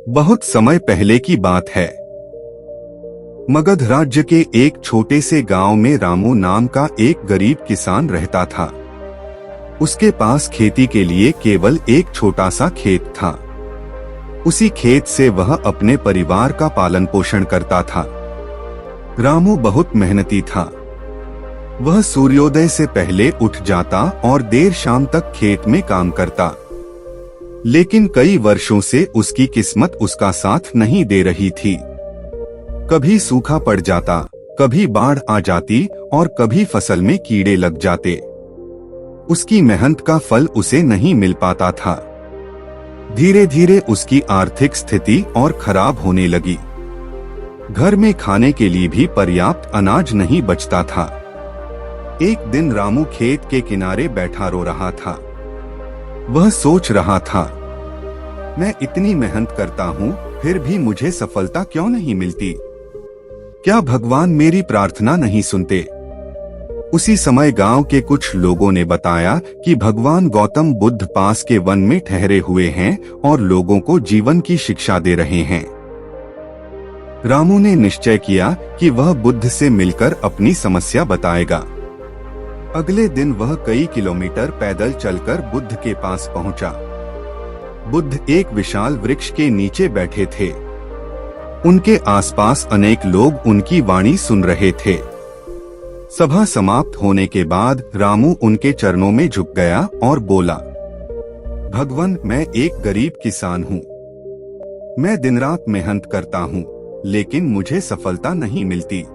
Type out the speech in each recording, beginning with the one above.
बहुत समय पहले की बात है। मगध राज्य के एक छोटे से गांव में रामू नाम का एक गरीब किसान रहता था। उसके पास खेती के लिए केवल एक छोटा सा खेत था। उसी खेत से वह अपने परिवार का पालन पोषण करता था। रामू बहुत मेहनती था। वह सूर्योदय से पहले उठ जाता और देर शाम तक खेत में काम करता। लेकिन कई वर्षों से उसकी किस्मत उसका साथ नहीं दे रही थी। कभी सूखा पड़ जाता, कभी बाढ़ आ जाती और कभी फसल में कीड़े लग जाते। उसकी मेहनत का फल उसे नहीं मिल पाता था। धीरे धीरे उसकी आर्थिक स्थिति और खराब होने लगी। घर में खाने के लिए भी पर्याप्त अनाज नहीं बचता था। एक दिन रामू खेत के किनारे बैठा रो रहा था। वह सोच रहा था, मैं इतनी मेहनत करता हूँ, फिर भी मुझे सफलता क्यों नहीं मिलती? क्या भगवान मेरी प्रार्थना नहीं सुनते? उसी समय गांव के कुछ लोगों ने बताया कि भगवान गौतम बुद्ध पास के वन में ठहरे हुए हैं और लोगों को जीवन की शिक्षा दे रहे हैं। रामू ने निश्चय किया कि वह बुद्ध से मिलकर अपनी समस्या बताएगा। अगले दिन वह कई किलोमीटर पैदल चलकर बुद्ध के पास पहुंचा। बुद्ध एक विशाल वृक्ष के नीचे बैठे थे। उनके आसपास अनेक लोग उनकी वाणी सुन रहे थे। सभा समाप्त होने के बाद रामू उनके चरणों में झुक गया और बोला, भगवान, मैं एक गरीब किसान हूँ। मैं दिन रात मेहनत करता हूँ, लेकिन मुझे सफलता नहीं मिलती।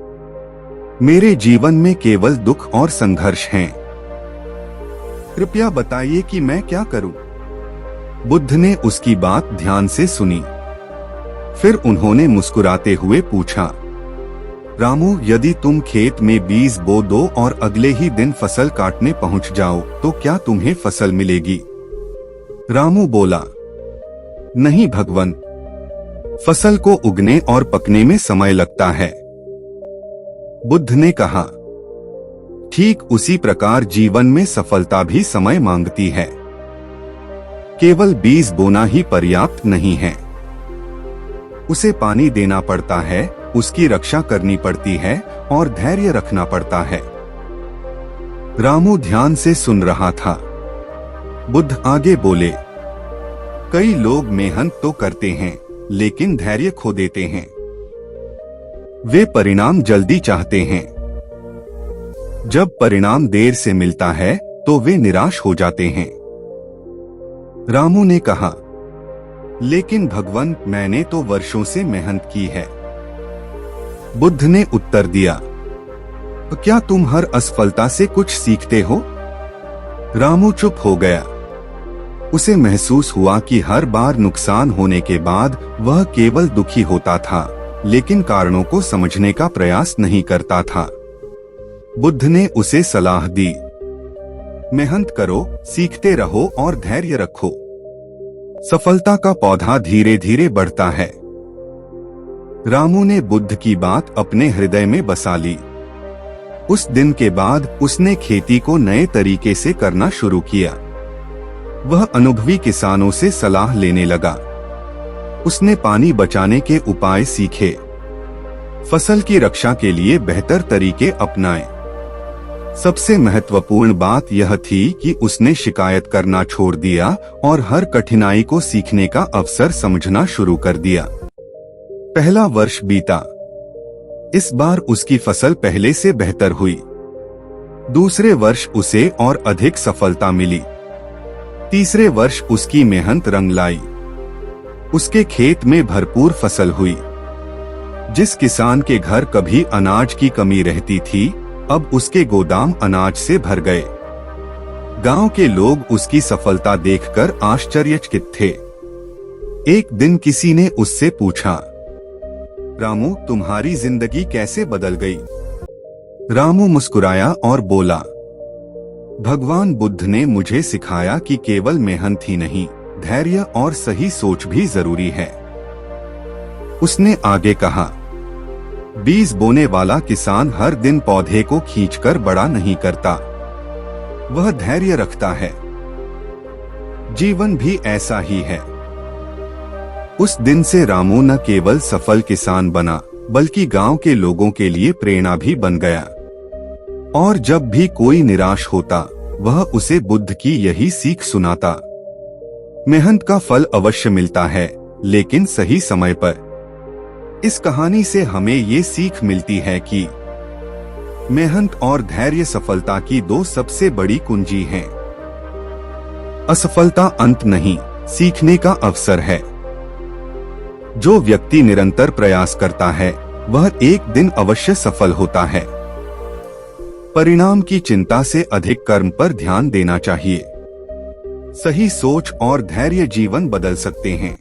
मेरे जीवन में केवल दुख और संघर्ष हैं। कृपया बताइए कि मैं क्या करूं? बुद्ध ने उसकी बात ध्यान से सुनी। फिर उन्होंने मुस्कुराते हुए पूछा, रामू, यदि तुम खेत में बीज बो दो और अगले ही दिन फसल काटने पहुंच जाओ तो क्या तुम्हें फसल मिलेगी? रामू बोला, नहीं भगवान, फसल को उगने और पकने में समय लगता है। बुद्ध ने कहा, ठीक उसी प्रकार जीवन में सफलता भी समय मांगती है। केवल बीज बोना ही पर्याप्त नहीं है। उसे पानी देना पड़ता है, उसकी रक्षा करनी पड़ती है और धैर्य रखना पड़ता है। रामू ध्यान से सुन रहा था। बुद्ध आगे बोले, कई लोग मेहनत तो करते हैं, लेकिन धैर्य खो देते हैं। वे परिणाम जल्दी चाहते हैं। जब परिणाम देर से मिलता है तो वे निराश हो जाते हैं। रामू ने कहा, लेकिन भगवान, मैंने तो वर्षों से मेहनत की है। बुद्ध ने उत्तर दिया, क्या तुम हर असफलता से कुछ सीखते हो? रामू चुप हो गया। उसे महसूस हुआ कि हर बार नुकसान होने के बाद वह केवल दुखी होता था, लेकिन कारणों को समझने का प्रयास नहीं करता था। बुद्ध ने उसे सलाह दी, मेहनत करो, सीखते रहो और धैर्य रखो। सफलता का पौधा धीरे धीरे बढ़ता है। रामू ने बुद्ध की बात अपने हृदय में बसा ली। उस दिन के बाद उसने खेती को नए तरीके से करना शुरू किया। वह अनुभवी किसानों से सलाह लेने लगा। उसने पानी बचाने के उपाय सीखे, फसल की रक्षा के लिए बेहतर तरीके अपनाए। सबसे महत्वपूर्ण बात यह थी कि उसने शिकायत करना छोड़ दिया और हर कठिनाई को सीखने का अवसर समझना शुरू कर दिया। पहला वर्ष बीता। इस बार उसकी फसल पहले से बेहतर हुई। दूसरे वर्ष उसे और अधिक सफलता मिली। तीसरे वर्ष उसकी मेहनत रंग लाई। उसके खेत में भरपूर फसल हुई। जिस किसान के घर कभी अनाज की कमी रहती थी, अब उसके गोदाम अनाज से भर गए। गांव के लोग उसकी सफलता देखकर आश्चर्यचकित थे। एक दिन किसी ने उससे पूछा, रामू, तुम्हारी जिंदगी कैसे बदल गई? रामू मुस्कुराया और बोला, भगवान बुद्ध ने मुझे सिखाया कि केवल मेहनत ही नहीं, धैर्य और सही सोच भी जरूरी है। उसने आगे कहा, बीज बोने वाला किसान हर दिन पौधे को खींचकर बड़ा नहीं करता, वह धैर्य रखता है। जीवन भी ऐसा ही है। उस दिन से रामू न केवल सफल किसान बना, बल्कि गांव के लोगों के लिए प्रेरणा भी बन गया। और जब भी कोई निराश होता, वह उसे बुद्ध की यही सीख सुनाता। मेहनत का फल अवश्य मिलता है, लेकिन सही समय पर। इस कहानी से हमें ये सीख मिलती है कि मेहनत और धैर्य सफलता की दो सबसे बड़ी कुंजी हैं। असफलता अंत नहीं, सीखने का अवसर है। जो व्यक्ति निरंतर प्रयास करता है, वह एक दिन अवश्य सफल होता है। परिणाम की चिंता से अधिक कर्म पर ध्यान देना चाहिए। सही सोच और धैर्य जीवन बदल सकते हैं।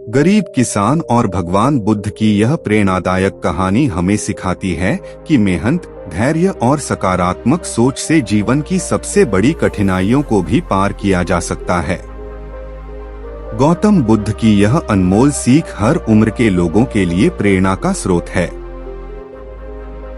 गरीब किसान और भगवान बुद्ध की यह प्रेरणादायक कहानी हमें सिखाती है कि मेहनत, धैर्य और सकारात्मक सोच से जीवन की सबसे बड़ी कठिनाइयों को भी पार किया जा सकता है। गौतम बुद्ध की यह अनमोल सीख हर उम्र के लोगों के लिए प्रेरणा का स्रोत है।